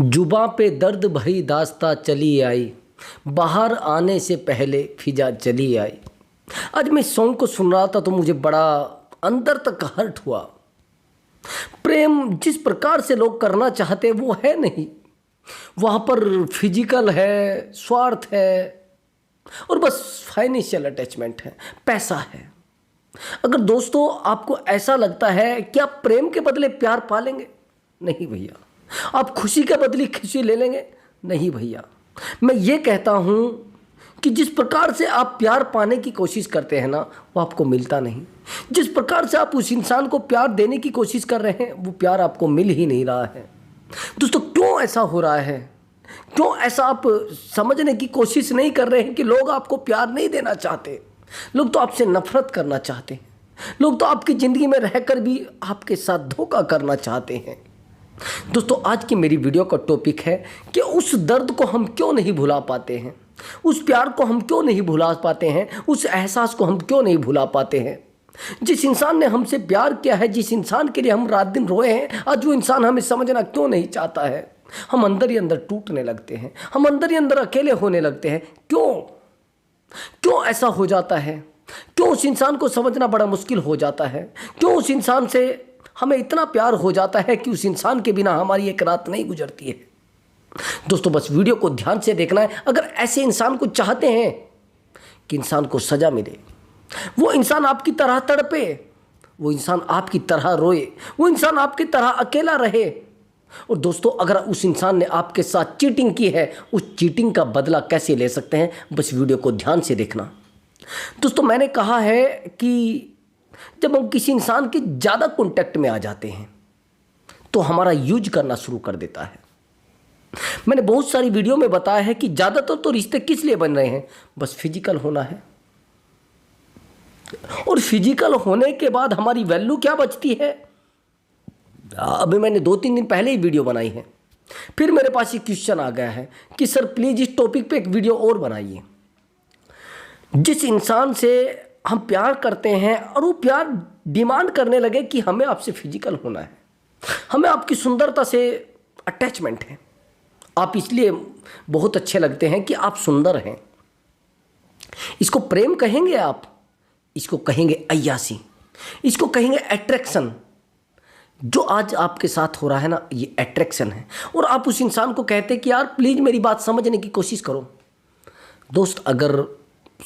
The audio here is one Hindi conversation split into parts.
जुबां पे दर्द भरी दास्तां चली आई, बाहर आने से पहले फिजा चली आई। आज मैं इस सॉन्ग को सुन रहा था तो मुझे बड़ा अंदर तक हर्ट हुआ। प्रेम जिस प्रकार से लोग करना चाहते हैं वो है नहीं, वहाँ पर फिजिकल है, स्वार्थ है और बस फाइनेंशियल अटैचमेंट है, पैसा है। अगर दोस्तों आपको ऐसा लगता है कि आप प्रेम के बदले प्यार पालेंगे, नहीं भैया। आप खुशी के बदले खुशी ले लेंगे, नहीं भैया। मैं ये कहता हूँ कि जिस प्रकार से आप प्यार पाने की कोशिश करते हैं ना, वो आपको मिलता नहीं। जिस प्रकार से आप उस इंसान को प्यार देने की कोशिश कर रहे हैं, वो प्यार आपको मिल ही नहीं रहा है। दोस्तों क्यों ऐसा हो रहा है? क्यों ऐसा आप समझने की कोशिश नहीं कर रहे हैं कि लोग आपको प्यार नहीं देना चाहते, लोग तो आपसे नफरत करना चाहते हैं, लोग तो आपकी ज़िंदगी में रहकर भी आपके साथ धोखा करना चाहते हैं। दोस्तों आज की मेरी वीडियो का टॉपिक है कि उस दर्द को हम क्यों नहीं भुला पाते हैं, उस प्यार को हम क्यों नहीं भुला पाते हैं, उस एहसास को हम क्यों नहीं भुला पाते हैं। जिस इंसान ने हमसे प्यार किया है, जिस इंसान के लिए हम रात दिन रोए हैं, आज वो इंसान हमें समझना क्यों नहीं चाहता है। हम अंदर ही अंदर टूटने लगते हैं, हम अंदर ही अंदर अकेले होने लगते हैं। क्यों ऐसा हो जाता है? क्यों उस इंसान को समझना बड़ा मुश्किल हो जाता है? क्यों उस इंसान से हमें इतना प्यार हो जाता है कि उस इंसान के बिना हमारी एक रात नहीं गुजरती है? दोस्तों बस वीडियो को ध्यान से देखना है। अगर ऐसे इंसान को चाहते हैं कि इंसान को सज़ा मिले, वो इंसान आपकी तरह तड़पे, वो इंसान आपकी तरह रोए, वो इंसान आपकी तरह अकेला रहे, और दोस्तों अगर उस इंसान ने आपके साथ चीटिंग की है, उस चीटिंग का बदला कैसे ले सकते हैं, बस वीडियो को ध्यान से देखना। दोस्तों मैंने कहा है कि जब हम किसी इंसान के ज़्यादा कॉन्टैक्ट में आ जाते हैं तो हमारा यूज करना शुरू कर देता है। मैंने बहुत सारी वीडियो में बताया है कि ज़्यादातर तो रिश्ते किस लिए बन रहे हैं, बस फिजिकल होना है। और फिजिकल होने के बाद हमारी वैल्यू क्या बचती है? अभी मैंने 2-3 दिन पहले ही वीडियो बनाई है, फिर मेरे पास ये क्वेश्चन आ गया है कि सर प्लीज़ इस टॉपिक पे एक वीडियो और बनाइए। जिस इंसान से हम प्यार करते हैं और वो प्यार डिमांड करने लगे कि हमें आपसे फिजिकल होना है, हमें आपकी सुंदरता से अटैचमेंट है, आप इसलिए बहुत अच्छे लगते हैं कि आप सुंदर हैं, इसको प्रेम कहेंगे आप? इसको कहेंगे अय्यासी, इसको कहेंगे अट्रैक्शन। जो आज आपके साथ हो रहा है ना, ये अट्रैक्शन है। और आप उस इंसान को कहते हैं कि यार प्लीज़ मेरी बात समझने की कोशिश करो। दोस्त अगर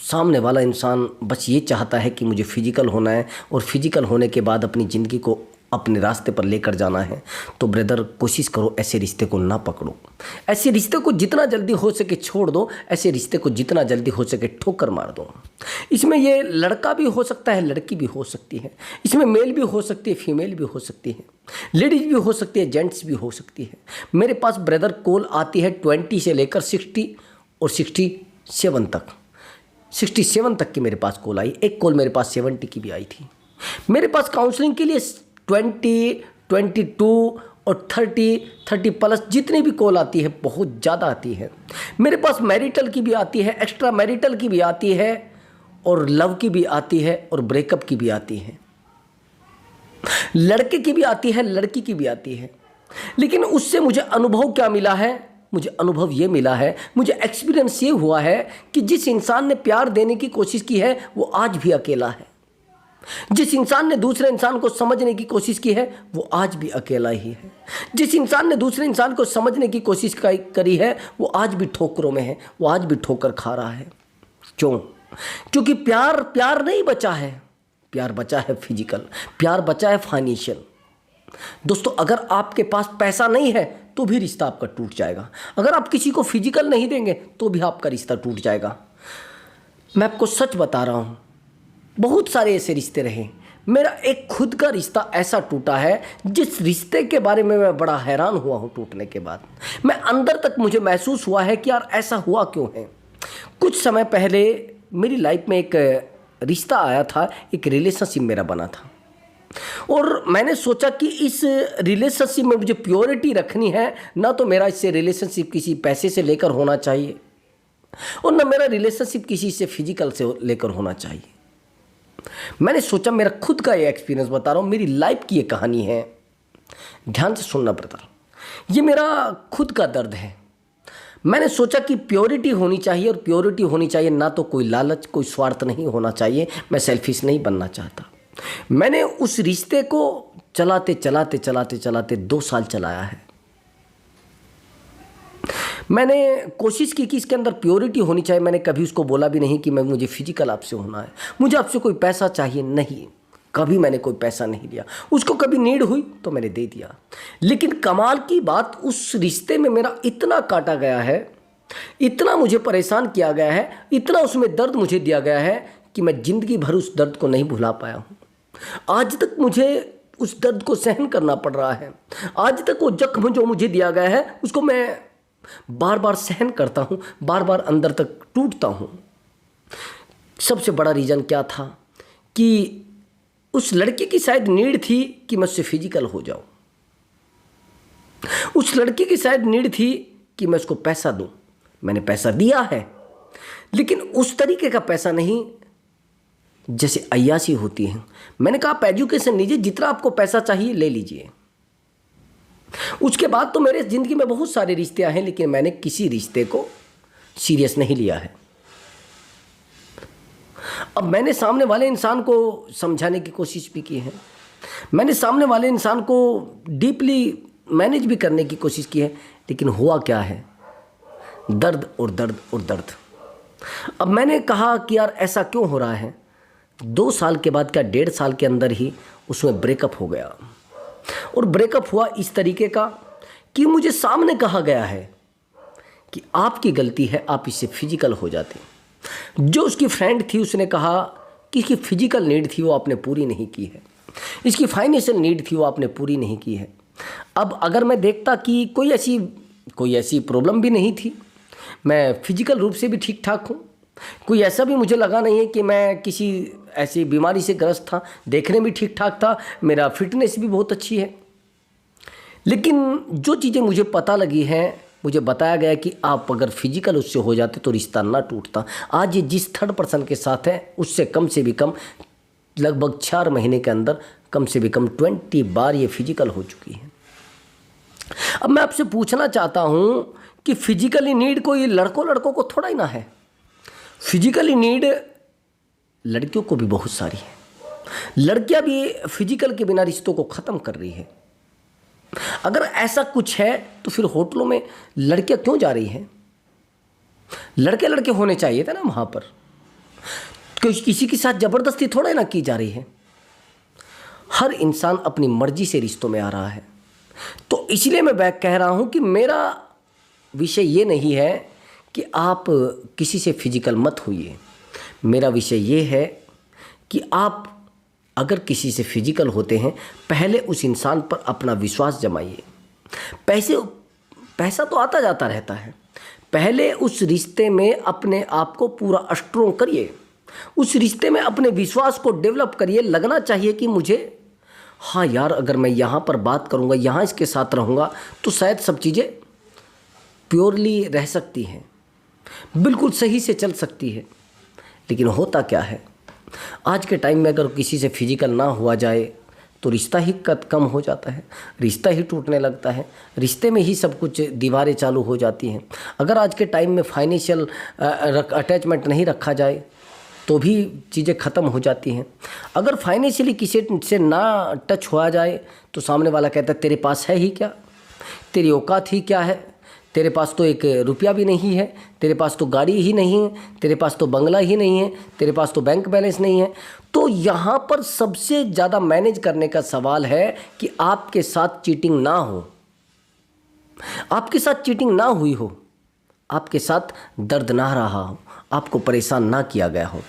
सामने वाला इंसान बस ये चाहता है कि मुझे फिजिकल होना है और फिजिकल होने के बाद अपनी ज़िंदगी को अपने रास्ते पर लेकर जाना है, तो ब्रदर कोशिश करो ऐसे रिश्ते को ना पकड़ो। ऐसे रिश्ते को जितना जल्दी हो सके छोड़ दो, ऐसे रिश्ते को जितना जल्दी हो सके ठोकर मार दो। इसमें ये लड़का भी हो सकता है, लड़की भी हो सकती है, इसमें मेल भी हो सकती है, फीमेल भी हो सकती है, लेडीज़ भी हो सकती है, जेंट्स भी हो सकती है। मेरे पास ब्रदर कॉल आती है 20 से लेकर 60 और 67 तक। 67 तक की मेरे पास कॉल आई, एक कॉल मेरे पास 70 की भी आई थी। मेरे पास काउंसलिंग के लिए 20, 22 और 30 प्लस जितनी भी कॉल आती है बहुत ज़्यादा आती है। मेरे पास मैरिटल की भी आती है, एक्स्ट्रा मैरिटल की भी आती है, और लव की भी आती है, और ब्रेकअप की भी आती है। लड़के की भी आती है, लड़की की भी आती है। लेकिन उससे मुझे अनुभव क्या मिला है? मुझे अनुभव ये मिला है, मुझे एक्सपीरियंस ये हुआ है कि जिस इंसान ने प्यार देने की कोशिश की है वो आज भी अकेला है। जिस इंसान ने दूसरे इंसान को समझने की कोशिश की है वो आज भी अकेला ही है। जिस इंसान ने दूसरे इंसान को समझने की कोशिश करी है वो आज भी ठोकरों में है, वो आज भी ठोकर खा रहा है। क्यों? क्योंकि प्यार नहीं बचा है, प्यार बचा है फिजिकल, प्यार बचा है फाइनेंशियल। दोस्तों अगर आपके पास पैसा नहीं है तो भी रिश्ता आपका टूट जाएगा। अगर आप किसी को फिजिकल नहीं देंगे तो भी आपका रिश्ता टूट जाएगा। मैं आपको सच बता रहा हूँ, बहुत सारे ऐसे रिश्ते रहे। मेरा एक खुद का रिश्ता ऐसा टूटा है जिस रिश्ते के बारे में मैं बड़ा हैरान हुआ हूँ। टूटने के बाद मैं अंदर तक मुझे महसूस हुआ है कि यार ऐसा हुआ क्यों है। कुछ समय पहले मेरी लाइफ में एक रिश्ता आया था, एक रिलेशनशिप मेरा बना था, और मैंने सोचा कि इस रिलेशनशिप में मुझे प्योरिटी रखनी है। ना तो मेरा इससे रिलेशनशिप किसी पैसे से लेकर होना चाहिए, और ना मेरा रिलेशनशिप किसी से फिजिकल से लेकर होना चाहिए। मैंने सोचा, मेरा खुद का ये एक्सपीरियंस बता रहा हूँ, मेरी लाइफ की ये कहानी है, ध्यान से सुनना ब्रदर। ये मेरा खुद का दर्द है। मैंने सोचा कि प्योरिटी होनी चाहिए, और प्योरिटी होनी चाहिए ना तो कोई लालच, कोई स्वार्थ नहीं होना चाहिए। मैं सेल्फिश नहीं बनना चाहता। मैंने उस रिश्ते को चलाते चलाते चलाते चलाते 2 साल चलाया है। मैंने कोशिश की कि इसके अंदर प्योरिटी होनी चाहिए। मैंने कभी उसको बोला भी नहीं कि मुझे फिजिकल आपसे होना है, मुझे आपसे कोई पैसा चाहिए, नहीं, कभी मैंने कोई पैसा नहीं लिया। उसको कभी नीड हुई तो मैंने दे दिया। लेकिन कमाल की बात, उस रिश्ते में मेरा इतना काटा गया है, इतना मुझे परेशान किया गया है, इतना उसमें दर्द मुझे दिया गया है कि मैं ज़िंदगी भर उस दर्द को नहीं भुला पाया हूँ। आज तक मुझे उस दर्द को सहन करना पड़ रहा है। आज तक वो जख्म जो मुझे दिया गया है उसको मैं बार बार सहन करता हूँ, बार बार अंदर तक टूटता हूँ। सबसे बड़ा रीज़न क्या था कि उस लड़की की शायद नीड थी कि मैं उससे फिजिकल हो जाऊं। उस लड़की की शायद नीड थी कि मैं उसको पैसा दूं। मैंने पैसा दिया है, लेकिन उस तरीके का पैसा नहीं जैसे अय्याशी होती है। मैंने कहा आप एजुकेशन लीजिए, जितना आपको पैसा चाहिए ले लीजिए। उसके बाद तो मेरे ज़िंदगी में बहुत सारे रिश्ते आए हैं, लेकिन मैंने किसी रिश्ते को सीरियस नहीं लिया है। अब मैंने सामने वाले इंसान को समझाने की कोशिश भी की है, मैंने सामने वाले इंसान को डीपली मैनेज भी करने की कोशिश की है, लेकिन हुआ क्या है, दर्द और दर्द और दर्द। अब मैंने कहा कि यार ऐसा क्यों हो रहा है। 2 साल के बाद क्या 1.5 साल के अंदर ही उसमें ब्रेकअप हो गया। और ब्रेकअप हुआ इस तरीके का कि मुझे सामने कहा गया है कि आपकी गलती है, आप इससे फिजिकल हो जाते। जो उसकी फ्रेंड थी उसने कहा कि इसकी फिजिकल नीड थी वो आपने पूरी नहीं की है, इसकी फाइनेंशियल नीड थी वो आपने पूरी नहीं की है। अब अगर मैं देखता कि कोई ऐसी प्रॉब्लम भी नहीं थी, मैं फिजिकल रूप से भी ठीक ठाक हूँ, कोई ऐसा भी मुझे लगा नहीं है कि मैं किसी ऐसी बीमारी से ग्रस्त था, देखने में ठीक ठाक था, मेरा फिटनेस भी बहुत अच्छी है। लेकिन जो चीज़ें मुझे पता लगी हैं, मुझे बताया गया कि आप अगर फिजिकल उससे हो जाते तो रिश्ता ना टूटता। आज ये जिस 3rd पर्सन के साथ है उससे कम से भी कम लगभग 4 महीने के अंदर कम से भी कम 20 बार ये फिजिकल हो चुकी है। अब मैं आपसे पूछना चाहता हूँ कि फिजिकली नीड कोई लड़कों को थोड़ा ही ना है। फिजिकली नीड लड़कियों को भी बहुत सारी है। लड़कियां भी फिजिकल के बिना रिश्तों को ख़त्म कर रही है। अगर ऐसा कुछ है तो फिर होटलों में लड़कियां क्यों जा रही हैं? लड़के होने चाहिए थे ना वहाँ पर। किसी के साथ ज़बरदस्ती थोड़ा ना की जा रही है। हर इंसान अपनी मर्जी से रिश्तों में आ रहा है। तो इसलिए मैं कह रहा हूँ कि मेरा विषय ये नहीं है कि आप किसी से फिजिकल मत होइए। मेरा विषय ये है कि आप अगर किसी से फिजिकल होते हैं, पहले उस इंसान पर अपना विश्वास जमाइए। पैसा तो आता जाता रहता है। पहले उस रिश्ते में अपने आप को पूरा स्ट्रॉन्ग करिए, उस रिश्ते में अपने विश्वास को डेवलप करिए। लगना चाहिए कि मुझे, हाँ यार, अगर मैं यहाँ पर बात करूँगा, यहाँ इसके साथ रहूँगा तो शायद सब चीज़ें प्योरली रह सकती हैं, बिल्कुल सही से चल सकती है। लेकिन होता क्या है, आज के टाइम में अगर किसी से फिजिकल ना हुआ जाए तो रिश्ता ही कम हो जाता है, रिश्ता ही टूटने लगता है, रिश्ते में ही सब कुछ दीवारें चालू हो जाती हैं। अगर आज के टाइम में फाइनेंशियल अटैचमेंट नहीं रखा जाए तो भी चीज़ें ख़त्म हो जाती हैं। अगर फाइनेंशियली किसी से ना टच हुआ जाए तो सामने वाला कहता है तेरे पास है ही क्या, तेरी औकात ही क्या है, तेरे पास तो 1 रुपया भी नहीं है, तेरे पास तो गाड़ी ही नहीं है, तेरे पास तो बंगला ही नहीं है, तेरे पास तो बैंक बैलेंस नहीं है। तो यहाँ पर सबसे ज़्यादा मैनेज करने का सवाल है कि आपके साथ चीटिंग ना हो, आपके साथ चीटिंग ना हुई हो, आपके साथ दर्द ना रहा हो, आपको परेशान ना किया गया हो।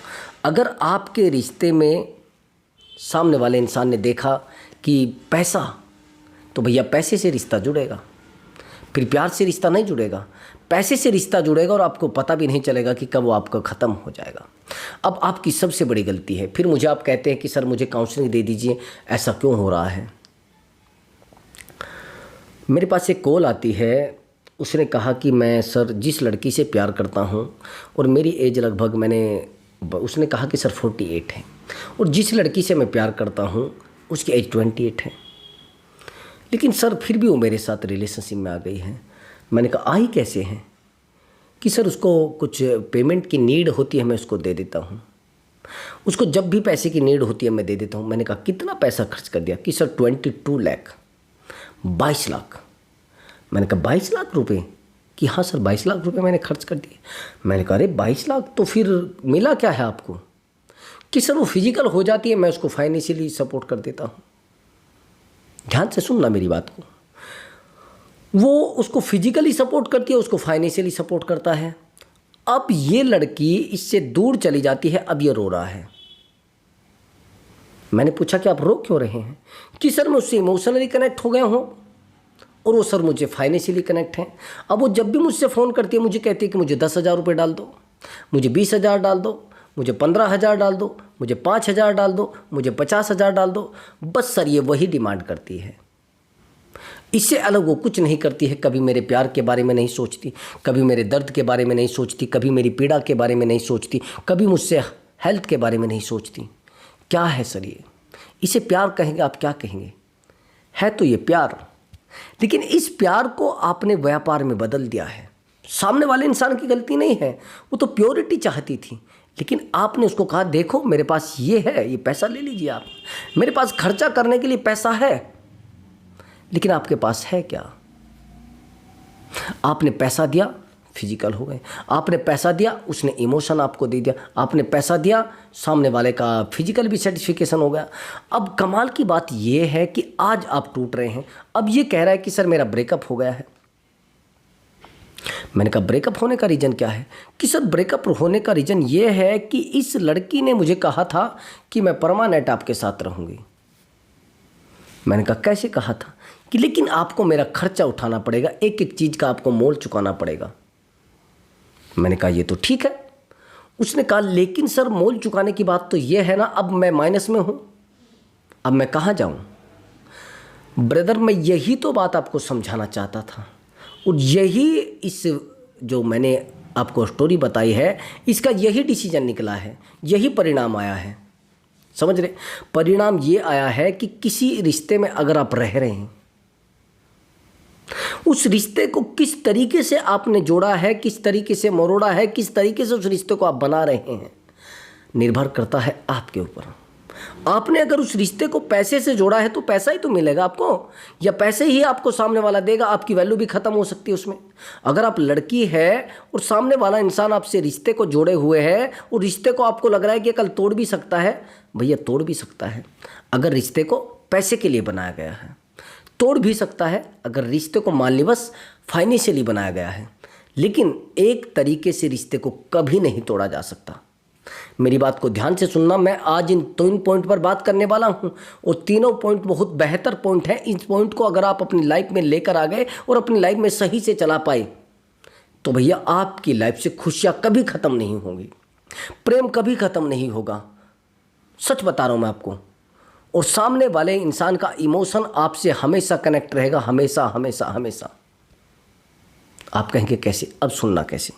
अगर आपके रिश्ते में सामने वाले इंसान ने देखा कि पैसा, तो भैया पैसे से रिश्ता जुड़ेगा, फिर प्यार से रिश्ता नहीं जुड़ेगा, पैसे से रिश्ता जुड़ेगा और आपको पता भी नहीं चलेगा कि कब वो आपका ख़त्म हो जाएगा। अब आपकी सबसे बड़ी गलती है। फिर मुझे आप कहते हैं कि सर मुझे काउंसलिंग दे दीजिए, ऐसा क्यों हो रहा है। मेरे पास एक कॉल आती है, उसने कहा कि मैं सर जिस लड़की से प्यार करता हूँ और मेरी एज लगभग, उसने कहा कि सर 48 है, और जिस लड़की से मैं प्यार करता हूँ उसकी एज 28 है। लेकिन सर फिर भी वो मेरे साथ रिलेशनशिप में आ गई है। मैंने कहा आई कैसे हैं? कि सर उसको कुछ पेमेंट की नीड होती है, मैं उसको दे देता हूँ, उसको जब भी पैसे की नीड होती है मैं दे देता हूँ। मैंने कहा कितना पैसा खर्च कर दिया? कि सर 22 लाख, 22 लाख। मैंने कहा 22 लाख रुपए? कि हाँ सर 22 लाख रुपए मैंने खर्च कर दिए। मैंने कहा अरे 22 लाख तो फिर मिला क्या है आपको? कि सर वो फिजिकल हो जाती है, मैं उसको फाइनेंशियली सपोर्ट कर देता हूँ। ध्यान से सुनना मेरी बात को, वो उसको फिजिकली सपोर्ट करती है, उसको फाइनेंशियली सपोर्ट करता है। अब ये लड़की इससे दूर चली जाती है, अब ये रो रहा है। मैंने पूछा कि आप रो क्यों रहे हैं? कि सर मैं उससे इमोशनली कनेक्ट हो गया हूँ और वो सर मुझे फाइनेंशियली कनेक्ट है। अब वो जब भी मुझसे फ़ोन करती है मुझे कहती है कि मुझे 10,000 रुपये डाल दो, मुझे 20,000 डाल दो, मुझे 15,000 डाल दो, मुझे 5,000 डाल दो, मुझे 50,000 डाल दो। बस सर ये वही डिमांड करती है, इससे अलग वो कुछ नहीं करती है। कभी मेरे प्यार के बारे में नहीं सोचती, कभी मेरे दर्द के बारे में नहीं सोचती, कभी मेरी पीड़ा के बारे में नहीं सोचती, कभी मुझसे हेल्थ के बारे में नहीं सोचती। क्या है सर ये? इसे प्यार कहेंगे आप, क्या कहेंगे? है तो ये प्यार, लेकिन इस प्यार को आपने व्यापार में बदल दिया है। सामने वाले इंसान की गलती नहीं है, वो तो प्योरिटी चाहती थी, लेकिन आपने उसको कहा देखो मेरे पास ये है, ये पैसा ले लीजिए आप, मेरे पास खर्चा करने के लिए पैसा है, लेकिन आपके पास है क्या? आपने पैसा दिया, फिजिकल हो गए। आपने पैसा दिया, उसने इमोशन आपको दे दिया। आपने पैसा दिया, सामने वाले का फिजिकल भी सेटिस्फिकेशन हो गया। अब कमाल की बात यह है कि आज आप टूट रहे हैं, अब ये कह रहा है कि सर मेरा ब्रेकअप हो गया है। मैंने कहा ब्रेकअप होने का रीज़न क्या है? कि सर ब्रेकअप होने का रीज़न ये है कि इस लड़की ने मुझे कहा था कि मैं परमानेंट आपके साथ रहूँगी। मैंने कहा कैसे कहा था? कि लेकिन आपको मेरा खर्चा उठाना पड़ेगा, एक एक चीज़ का आपको मोल चुकाना पड़ेगा। मैंने कहा ये तो ठीक है। उसने कहा लेकिन सर मोल चुकाने की बात तो ये है ना, अब मैं माइनस में हूँ, अब मैं कहाँ जाऊँ? ब्रदर मैं यही तो बात आपको समझाना चाहता था, और यही इस जो मैंने आपको स्टोरी बताई है इसका यही डिसीजन निकला है, यही परिणाम आया है। समझ रहे? परिणाम ये आया है कि किसी रिश्ते में अगर आप रह रहे हैं, उस रिश्ते को किस तरीके से आपने जोड़ा है, किस तरीके से मरोड़ा है, किस तरीके से उस रिश्ते को आप बना रहे हैं, निर्भर करता है आपके ऊपर। आपने अगर उस रिश्ते को पैसे से जोड़ा है तो पैसा ही तो मिलेगा आपको, या पैसे ही आपको सामने वाला देगा, आपकी वैल्यू भी खत्म हो सकती है उसमें। अगर आप लड़की है और सामने वाला इंसान आपसे रिश्ते को जोड़े हुए है और रिश्ते को आपको लग रहा है कि कल तोड़ भी सकता है, भैया तोड़ भी सकता है। अगर रिश्ते को पैसे के लिए बनाया गया है, तोड़ भी सकता है अगर रिश्ते को मान ली बस फाइनेंशियली बनाया गया है, लेकिन एक तरीके से रिश्ते को कभी नहीं तोड़ा जा सकता। मेरी बात को ध्यान से सुनना, मैं आज इन 3 पॉइंट पर बात करने वाला हूं और तीनों पॉइंट बहुत बेहतर पॉइंट हैं। इस पॉइंट को अगर आप अपनी लाइफ में लेकर आ गए और अपनी लाइफ में सही से चला पाए तो भैया आपकी लाइफ से खुशियां कभी ख़त्म नहीं होंगी, प्रेम कभी ख़त्म नहीं होगा। सच बता रहा हूं मैं आपको। और सामने वाले इंसान का इमोशन आपसे हमेशा कनेक्ट रहेगा, हमेशा हमेशा हमेशा। आप कहेंगे कैसे? अब सुनना कैसे।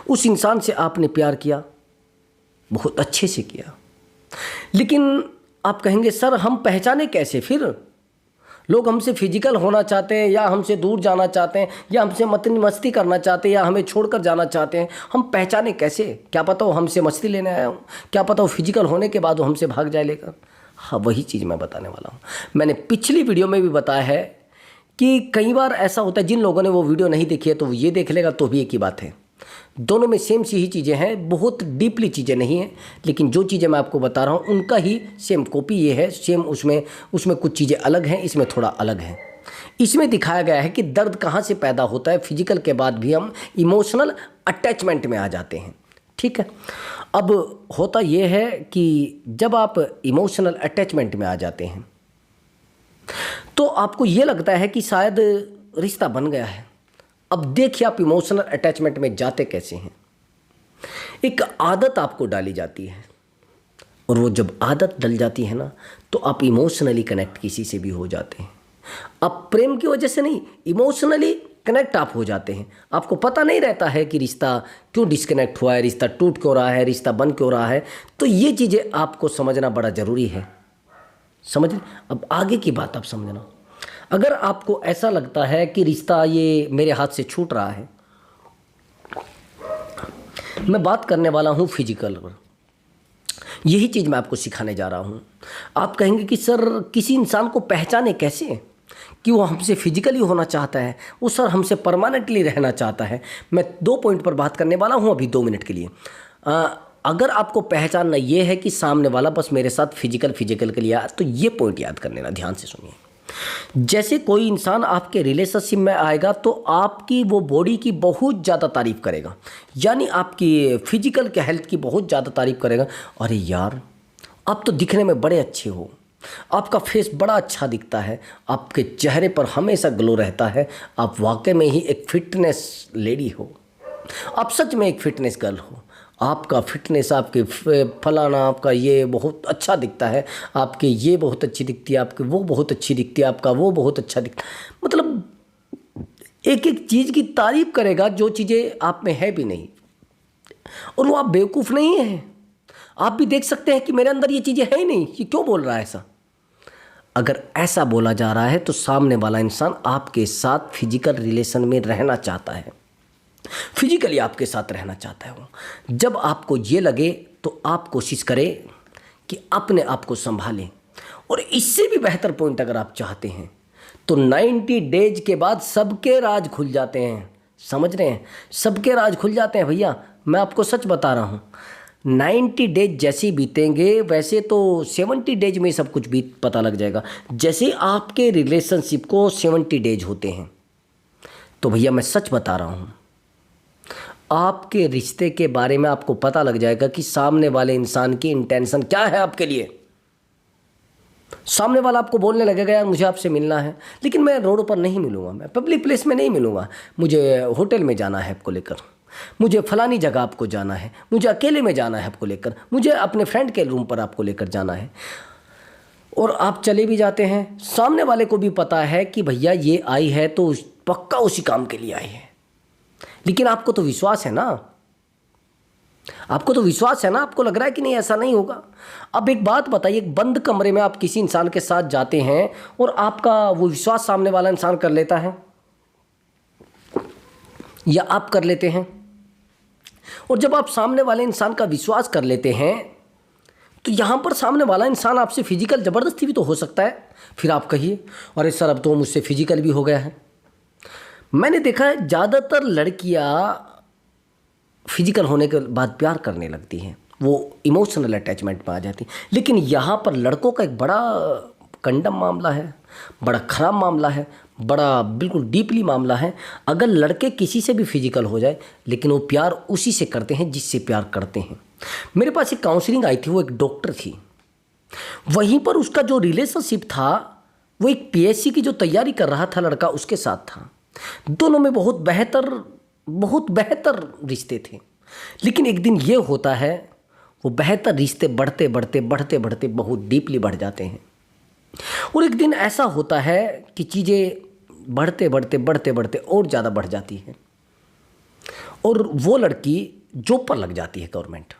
उस इंसान से आपने प्यार किया, बहुत अच्छे से किया, लेकिन आप कहेंगे सर हम पहचाने कैसे? फिर लोग हमसे फिजिकल होना चाहते हैं, या हमसे दूर जाना चाहते हैं, या हमसे मस्ती करना चाहते हैं, या हमें छोड़कर जाना चाहते हैं, हम पहचाने कैसे? क्या पता वो हमसे मस्ती लेने आया हूँ, क्या पता वो फिजिकल होने के बाद वो हमसे भाग जाए लेकर। हाँ वही चीज़ मैं बताने वाला हूँ। मैंने पिछली वीडियो में भी बताया है कि कई बार ऐसा होता है, जिन लोगों ने वो वीडियो नहीं देखी है तो वो ये देख लेगा तो भी एक ही बात है। दोनों में सेम सी ही चीज़ें हैं, बहुत डीपली चीज़ें नहीं हैं, लेकिन जो चीज़ें मैं आपको बता रहा हूँ उनका ही सेम कॉपी ये है। सेम उसमें कुछ चीज़ें अलग हैं, इसमें थोड़ा अलग है। इसमें दिखाया गया है कि दर्द कहाँ से पैदा होता है। फिजिकल के बाद भी हम इमोशनल अटैचमेंट में आ जाते हैं, ठीक है। अब होता यह है कि जब आप इमोशनल अटैचमेंट में आ जाते हैं तो आपको ये लगता है कि शायद रिश्ता बन गया है। अब देखिए आप इमोशनल अटैचमेंट में जाते कैसे हैं। एक आदत आपको डाली जाती है, और वो जब आदत डल जाती है ना तो आप इमोशनली कनेक्ट किसी से भी हो जाते हैं। अब प्रेम की वजह से नहीं, इमोशनली कनेक्ट आप हो जाते हैं। आपको पता नहीं रहता है कि रिश्ता क्यों डिस्कनेक्ट हुआ है, रिश्ता टूट क्यों रहा है, रिश्ता बन क्यों रहा है। तो ये चीज़ें आपको समझना बड़ा ज़रूरी है। समझ। अब आगे की बात आप समझना। अगर आपको ऐसा लगता है कि रिश्ता ये मेरे हाथ से छूट रहा है, मैं बात करने वाला हूँ फिजिकल पर। यही चीज़ मैं आपको सिखाने जा रहा हूँ। आप कहेंगे कि सर किसी इंसान को पहचाने कैसे कि वो हमसे फिजिकली होना चाहता है, वो सर हमसे परमानेंटली रहना चाहता है। मैं 2 पॉइंट पर बात करने वाला हूँ अभी 2 मिनट के लिए। अगर आपको पहचानना ये है कि सामने वाला बस मेरे साथ फिजिकल के लिए आया, तो ये पॉइंट याद कर लेना, ध्यान से सुनिए। जैसे कोई इंसान आपके रिलेशनशिप में आएगा तो आपकी वो बॉडी की बहुत ज़्यादा तारीफ़ करेगा, यानी आपकी फिजिकल के हेल्थ की बहुत ज़्यादा तारीफ़ करेगा। अरे यार, आप तो दिखने में बड़े अच्छे हो, आपका फेस बड़ा अच्छा दिखता है, आपके चेहरे पर हमेशा ग्लो रहता है, आप वाकई में ही एक फिटनेस लेडी हो, आप सच में एक फिटनेस गर्ल हो, आपका फिटनेस, आपके फलाना, आपका ये बहुत अच्छा दिखता है, आपके ये बहुत अच्छी दिखती है, आपके वो बहुत अच्छी दिखती है, आपका वो बहुत अच्छा दिखता है। मतलब एक एक चीज़ की तारीफ़ करेगा जो चीज़ें आप में है भी नहीं। और वो आप बेवकूफ़ नहीं हैं, आप भी देख सकते हैं कि मेरे अंदर ये चीज़ें है ही नहीं, ये क्यों बोल रहा है ऐसा। अगर ऐसा बोला जा रहा है तो सामने वाला इंसान आपके साथ फिजिकल रिलेशन में रहना चाहता है, फिजिकली आपके साथ रहना चाहता है वो। जब आपको ये लगे तो आप कोशिश करें कि अपने आप को संभालें। और इससे भी बेहतर पॉइंट अगर आप चाहते हैं तो 90 डेज के बाद सबके राज खुल जाते हैं। समझ रहे हैं, सबके राज खुल जाते हैं भैया, मैं आपको सच बता रहा हूँ। 90 डेज जैसे ही बीतेंगे, वैसे तो 70 डेज में सब कुछ बीत पता लग जाएगा। जैसे आपके रिलेशनशिप को 70 डेज होते हैं तो भैया मैं सच बता रहा हूँ, आपके रिश्ते के बारे में आपको पता लग जाएगा कि सामने वाले इंसान की इंटेंशन क्या है आपके लिए। सामने वाला आपको बोलने लगेगा यार मुझे आपसे मिलना है, लेकिन मैं रोड पर नहीं मिलूंगा, मैं पब्लिक प्लेस में नहीं मिलूंगा, मुझे होटल में जाना है आपको लेकर, मुझे फलानी जगह आपको जाना है, मुझे अकेले में जाना है आपको लेकर, मुझे अपने फ्रेंड के रूम पर आपको लेकर जाना है। और आप चले भी जाते हैं, सामने वाले को भी पता है कि भैया ये आई है तो पक्का उसी काम के लिए आई है। लेकिन आपको तो विश्वास है ना, आपको तो विश्वास है ना, आपको लग रहा है कि नहीं ऐसा नहीं होगा। अब एक बात बताइए, एक बंद कमरे में आप किसी इंसान के साथ जाते हैं और आपका वो विश्वास सामने वाला इंसान कर लेता है या आप कर लेते हैं। और जब आप सामने वाले इंसान का विश्वास कर लेते हैं तो यहाँ पर सामने वाला इंसान आपसे फिजिकल ज़बरदस्ती भी तो हो सकता है। फिर आप कहिए अरे सर अब तो मुझसे फिजिकल भी हो गया है। मैंने देखा है ज़्यादातर लड़कियाँ फिजिकल होने के बाद प्यार करने लगती हैं, वो इमोशनल अटैचमेंट में आ जाती। लेकिन यहाँ पर लड़कों का एक बड़ा कंडम मामला है, बड़ा ख़राब मामला है, बड़ा बिल्कुल डीपली मामला है। अगर लड़के किसी से भी फिजिकल हो जाए लेकिन वो प्यार उसी से करते हैं जिससे प्यार करते हैं। मेरे पास एक काउंसलिंग आई थी, वो एक डॉक्टर थी, वहीं पर उसका जो रिलेशनशिप था वो एक पीएससी की जो तैयारी कर रहा था लड़का, उसके साथ था। दोनों में बहुत बेहतर रिश्ते थे। लेकिन एक दिन ये होता है, वो बेहतर रिश्ते बढ़ते बढ़ते बहुत डीपली बढ़ जाते हैं। और एक दिन ऐसा होता है कि चीज़ें बढ़ते बढ़ते और ज़्यादा बढ़ जाती हैं और वो लड़की जॉब पर लग जाती है, गवर्नमेंट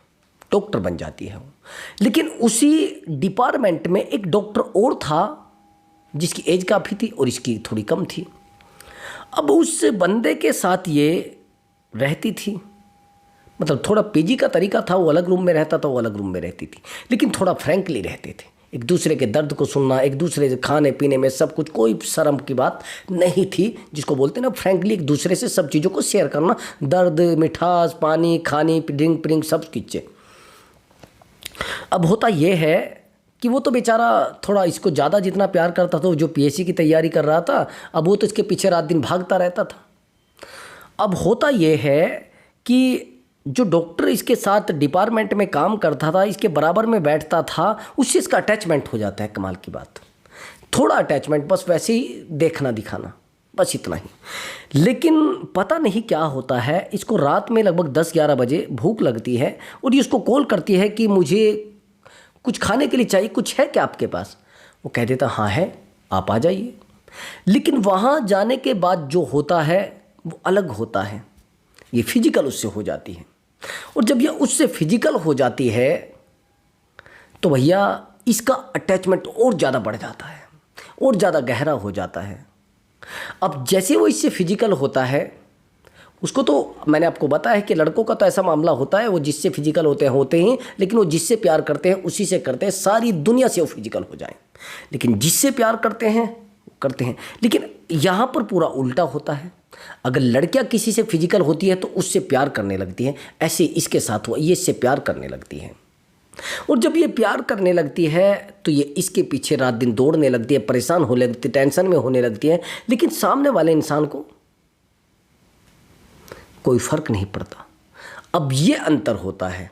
डॉक्टर बन जाती है वो। लेकिन उसी डिपार्टमेंट में एक डॉक्टर और था जिसकी एज काफ़ी थी और इसकी थोड़ी कम थी। अब उस बंदे के साथ ये रहती थी, मतलब थोड़ा पीजी का तरीका था, वो अलग रूम में रहता था, वो अलग रूम में रहती थी, लेकिन थोड़ा फ्रैंकली रहते थे। एक दूसरे के दर्द को सुनना, एक दूसरे से खाने पीने में सब कुछ, कोई शर्म की बात नहीं थी, जिसको बोलते हैं ना फ्रैंकली, एक दूसरे से सब चीज़ों को शेयर करना, दर्द, मिठास, पानी, खानी, ड्रिंक सब चीज़ें। अब होता ये है कि वो तो बेचारा थोड़ा इसको ज़्यादा जितना प्यार करता था, जो पीएससी की तैयारी कर रहा था, अब वो तो इसके पीछे रात दिन भागता रहता था। अब होता ये है कि जो डॉक्टर इसके साथ डिपार्टमेंट में काम करता था, इसके बराबर में बैठता था, उससे इसका अटैचमेंट हो जाता है। कमाल की बात, थोड़ा अटैचमेंट, बस वैसे ही देखना दिखाना, बस इतना ही। लेकिन पता नहीं क्या होता है, इसको रात में लगभग 10-11 बजे भूख लगती है और ये उसको कॉल करती है कि मुझे कुछ खाने के लिए चाहिए, कुछ है क्या आपके पास। वो कह देता हाँ है, आप आ जाइए। लेकिन वहाँ जाने के बाद जो होता है वो अलग होता है, ये फिजिकल उससे हो जाती है। और जब ये उससे फिजिकल हो जाती है तो भैया इसका अटैचमेंट और ज़्यादा बढ़ जाता है और ज़्यादा गहरा हो जाता है। अब जैसे वो इससे फिजिकल होता है, उसको तो मैंने आपको बताया है कि लड़कों का तो ऐसा मामला होता है, वो जिससे फिजिकल होते हैं, लेकिन वो जिससे प्यार करते हैं उसी से करते हैं, सारी दुनिया से वो फिजिकल हो जाएं, लेकिन जिससे प्यार करते हैं। लेकिन यहाँ पर पूरा उल्टा होता है। अगर लड़कियाँ किसी से फिजिकल होती है तो उससे प्यार करने लगती हैं, ऐसे इसके साथ हुआ, ये इससे प्यार करने लगती है, और जब ये प्यार करने लगती है तो ये इसके पीछे रात दिन दौड़ने लगती है, परेशान होने लगती है, टेंशन में होने लगती है, लेकिन सामने वाले इंसान को कोई फर्क नहीं पड़ता। अब ये अंतर होता है,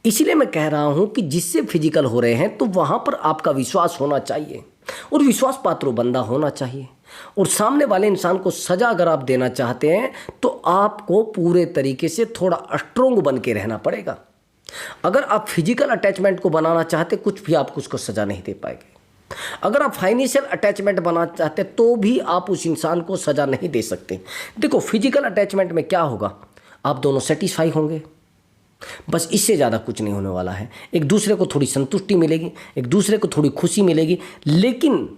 इसलिए मैं कह रहा हूं कि जिससे फिजिकल हो रहे हैं तो वहां पर आपका विश्वास होना चाहिए और विश्वास पात्र बंदा होना चाहिए, और सामने वाले इंसान को सजा अगर आप देना चाहते हैं तो आपको पूरे तरीके से थोड़ा स्ट्रोंग बन के रहना पड़ेगा। अगर आप फिजिकल अटैचमेंट को बनाना चाहते, कुछ भी आप उसको सजा नहीं दे पाएंगे। अगर आप फाइनेंशियल अटैचमेंट बनाना चाहते तो भी आप उस इंसान को सजा नहीं दे सकते। देखो, फिजिकल अटैचमेंट में क्या होगा, आप दोनों सेटिस्फाई होंगे, बस इससे ज़्यादा कुछ नहीं होने वाला है। एक दूसरे को थोड़ी संतुष्टि मिलेगी, एक दूसरे को थोड़ी खुशी मिलेगी। लेकिन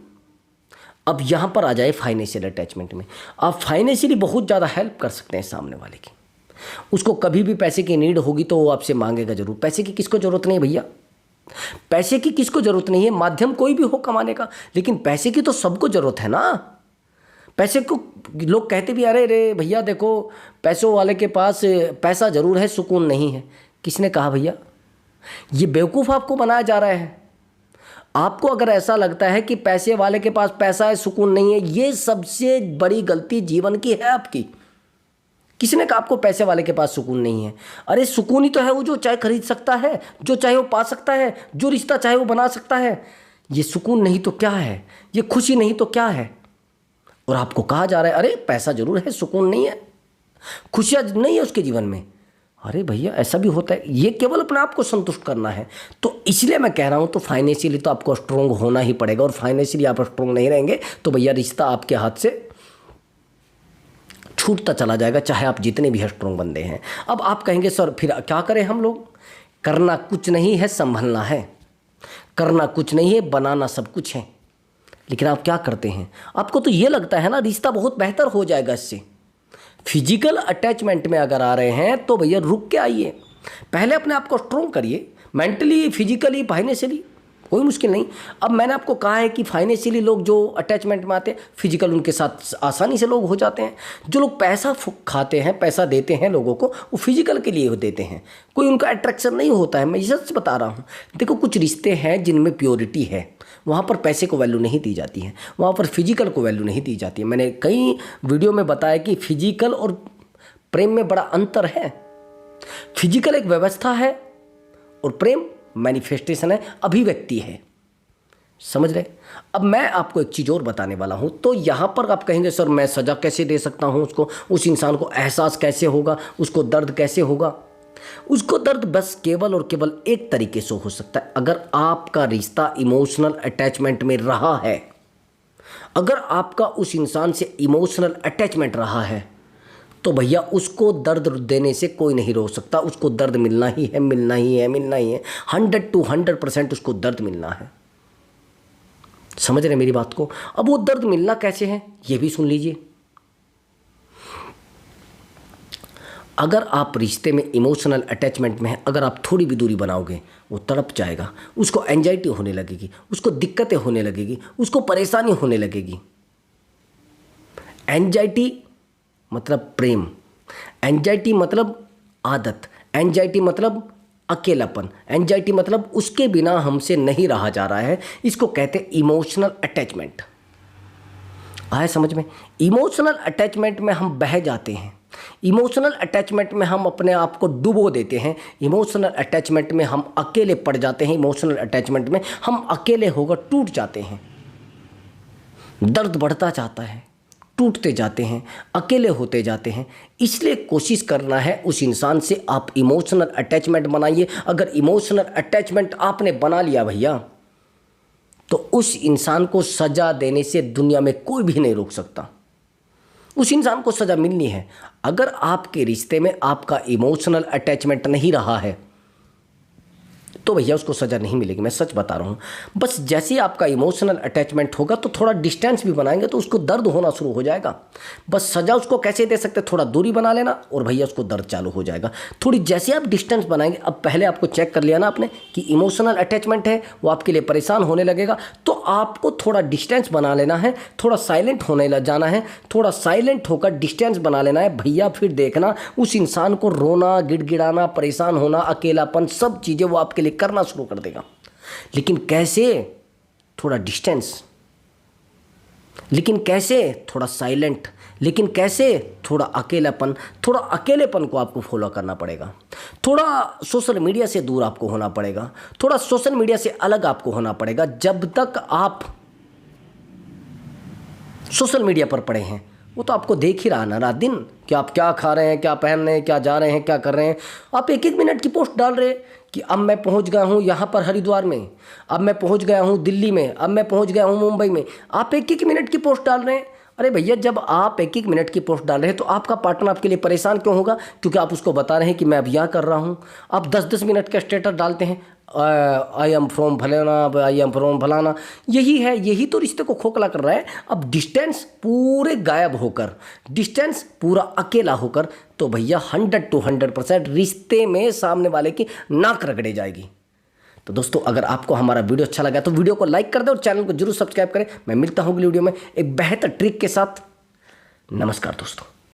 अब यहाँ पर आ जाए फाइनेंशियल अटैचमेंट में, आप फाइनेंशियली बहुत ज़्यादा हेल्प कर सकते हैं सामने वाले की। उसको कभी भी पैसे की नीड होगी तो वो आपसे मांगेगा जरूर। पैसे की किसको ज़रूरत नहीं है भैया, पैसे की किसको ज़रूरत नहीं है, माध्यम कोई भी हो कमाने का, लेकिन पैसे की तो सबको ज़रूरत है ना। पैसे को लोग कहते भी, अरे रे भैया देखो, पैसों वाले के पास पैसा ज़रूर है, सुकून नहीं है। किसने कहा भैया? ये बेवकूफ़ आपको बनाया जा रहा है। आपको अगर ऐसा लगता है कि पैसे वाले के पास पैसा है, सुकून नहीं है, ये सबसे बड़ी गलती जीवन की है आपकी। किसने कहा आपको पैसे वाले के पास सुकून नहीं है? अरे सुकून ही तो है वो जो चाहे खरीद सकता है, जो चाहे वो पा सकता है, जो रिश्ता चाहे वो बना सकता है। ये सुकून नहीं तो क्या है, ये खुशी नहीं तो क्या है? और आपको कहा जा रहा है अरे पैसा जरूर है, सुकून नहीं है, खुशियाँ नहीं है उसके जीवन में। अरे भैया ऐसा भी होता है, ये केवल अपने आप को संतुष्ट करना है। तो इसलिए मैं कह रहा हूँ, तो फाइनेंशियली तो आपको स्ट्रोंग होना ही पड़ेगा, और फाइनेंशियली आप स्ट्रोंग नहीं रहेंगे तो भैया रिश्ता आपके हाथ से छूटता चला जाएगा, चाहे आप जितने भी स्ट्रोंग बंदे हैं। अब आप कहेंगे सर फिर क्या करें हम लोग? करना कुछ नहीं है, संभलना है। करना कुछ नहीं है, बनाना सब कुछ है। लेकिन आप क्या करते हैं? आपको तो ये लगता है ना रिश्ता बहुत बेहतर हो जाएगा इससे। फिजिकल अटैचमेंट में अगर आ रहे हैं तो भैया रुक के आइए, पहले अपने आप को स्ट्रोंग करिए, मेंटली, फिजिकली, फाइनेंशियली, कोई मुश्किल नहीं। अब मैंने आपको कहा है कि फाइनेंशियली लोग जो अटैचमेंट में आते हैं, फिजिकल उनके साथ आसानी से लोग हो जाते हैं। जो लोग पैसा खाते हैं, पैसा देते हैं लोगों को, वो फिजिकल के लिए देते हैं, कोई उनका अट्रैक्शन नहीं होता है। मैं सच बता रहा हूँ। देखो, कुछ रिश्ते हैं जिनमें प्योरिटी है, वहाँ पर पैसे को वैल्यू नहीं दी जाती है, वहाँ पर फिजिकल को वैल्यू नहीं दी जाती है। मैंने कई वीडियो में बताया कि फिजिकल और प्रेम में बड़ा अंतर है। फिजिकल एक व्यवस्था है और प्रेम मैनिफेस्टेशन है, अभिव्यक्ति है। समझ रहे? अब मैं आपको एक चीज़ और बताने वाला हूँ। तो यहाँ पर आप कहेंगे सर मैं सज़ा कैसे दे सकता हूँ उसको, उस इंसान को एहसास कैसे होगा, उसको दर्द कैसे होगा? उसको दर्द बस केवल और केवल एक तरीके से हो सकता है, अगर आपका रिश्ता इमोशनल अटैचमेंट में रहा है। अगर आपका उस इंसान से इमोशनल अटैचमेंट रहा है तो भैया उसको दर्द देने से कोई नहीं रोक सकता। उसको दर्द मिलना ही है, मिलना ही है, मिलना ही है। 100 to 100% उसको दर्द मिलना है। समझ रहे मेरी बात को? अब वो दर्द मिलना कैसे है ये भी सुन लीजिए। अगर आप रिश्ते में इमोशनल अटैचमेंट में हैं, अगर आप थोड़ी भी दूरी बनाओगे, वो तड़प जाएगा, उसको एंजाइटी होने लगेगी, उसको दिक्कतें होने लगेगी, उसको परेशानी होने लगेगी। एंजाइटी मतलब प्रेम, एंजाइटी मतलब आदत, एंजाइटी मतलब अकेलापन, एंजाइटी मतलब उसके बिना हमसे नहीं रहा जा रहा है। इसको कहते हैं इमोशनल अटैचमेंट। आया समझ में? इमोशनल अटैचमेंट में हम बह जाते हैं, इमोशनल अटैचमेंट में हम अपने आप को डुबो देते हैं, इमोशनल अटैचमेंट में हम अकेले पड़ जाते हैं, इमोशनल अटैचमेंट में हम अकेले होकर टूट जाते हैं। दर्द बढ़ता जाता है, टूटते जाते हैं, अकेले होते जाते हैं। इसलिए कोशिश करना है उस इंसान से आप इमोशनल अटैचमेंट बनाइए। अगर इमोशनल अटैचमेंट आपने बना लिया भैया, तो उस इंसान को सज़ा देने से दुनिया में कोई भी नहीं रोक सकता। उस इंसान को सज़ा मिलनी है। अगर आपके रिश्ते में आपका इमोशनल अटैचमेंट नहीं रहा है तो भैया उसको सज़ा नहीं मिलेगी, मैं सच बता रहा हूँ। बस जैसे ही आपका इमोशनल अटैचमेंट होगा तो थोड़ा डिस्टेंस भी बनाएंगे तो उसको दर्द होना शुरू हो जाएगा। बस सज़ा उसको कैसे दे सकते, थोड़ा दूरी बना लेना और भैया उसको दर्द चालू हो जाएगा। थोड़ी जैसे आप डिस्टेंस बनाएंगे, अब पहले आपको चेक कर लिया ना आपने कि इमोशनल अटैचमेंट है, वो आपके लिए परेशान होने लगेगा, तो आपको थोड़ा डिस्टेंस बना लेना है, थोड़ा साइलेंट होने लग जाना है, थोड़ा साइलेंट होकर डिस्टेंस बना लेना है भैया। फिर देखना उस इंसान को रोना, गिड़गिड़ाना, परेशान होना, अकेलापन, सब चीज़ें वो आपके लिए करना शुरू कर देगा। लेकिन कैसे? थोड़ा डिस्टेंस। लेकिन कैसे? थोड़ा साइलेंट। लेकिन कैसे? थोड़ा अकेलापन। थोड़ा अकेलेपन को आपको फॉलो करना पड़ेगा। थोड़ा सोशल मीडिया से दूर आपको होना पड़ेगा, थोड़ा सोशल मीडिया से अलग आपको होना पड़ेगा। जब तक आप सोशल मीडिया पर पड़े हैं, वो तो आपको देख ही रहा ना रात दिन कि आप क्या खा रहे हैं, क्या पहन रहे हैं, क्या जा रहे हैं, क्या कर रहे हैं। आप एक एक मिनट की पोस्ट डाल रहे हैं कि अब मैं पहुंच गया हूं यहाँ पर हरिद्वार में, अब मैं पहुंच गया हूं दिल्ली में, अब मैं पहुंच गया हूं मुंबई में। आप एक एक मिनट की पोस्ट डाल रहे हैं। अरे भैया, जब आप एक एक मिनट की पोस्ट डाल रहे हैं तो आपका पार्टनर आपके लिए परेशान क्यों होगा? क्योंकि आप उसको बता रहे हैं कि मैं अब यहाँ कर रहा हूँ। आप 10-10 मिनट का स्टेटस डालते हैं, आई एम फ्रॉम फलाना, आई एम फ्रॉम फलाना। यही है, यही तो रिश्ते को खोखला कर रहा है। अब डिस्टेंस पूरे गायब होकर, डिस्टेंस पूरा अकेला होकर, तो भैया 100 to 100% रिश्ते में सामने वाले की नाक रगड़े जाएगी। तो दोस्तों, अगर आपको हमारा वीडियो अच्छा लगा तो वीडियो को लाइक कर दें और चैनल को जरूर सब्सक्राइब करें। मैं मिलता हूँ अगली वीडियो में एक बेहतर ट्रिक के साथ। नमस्कार दोस्तों।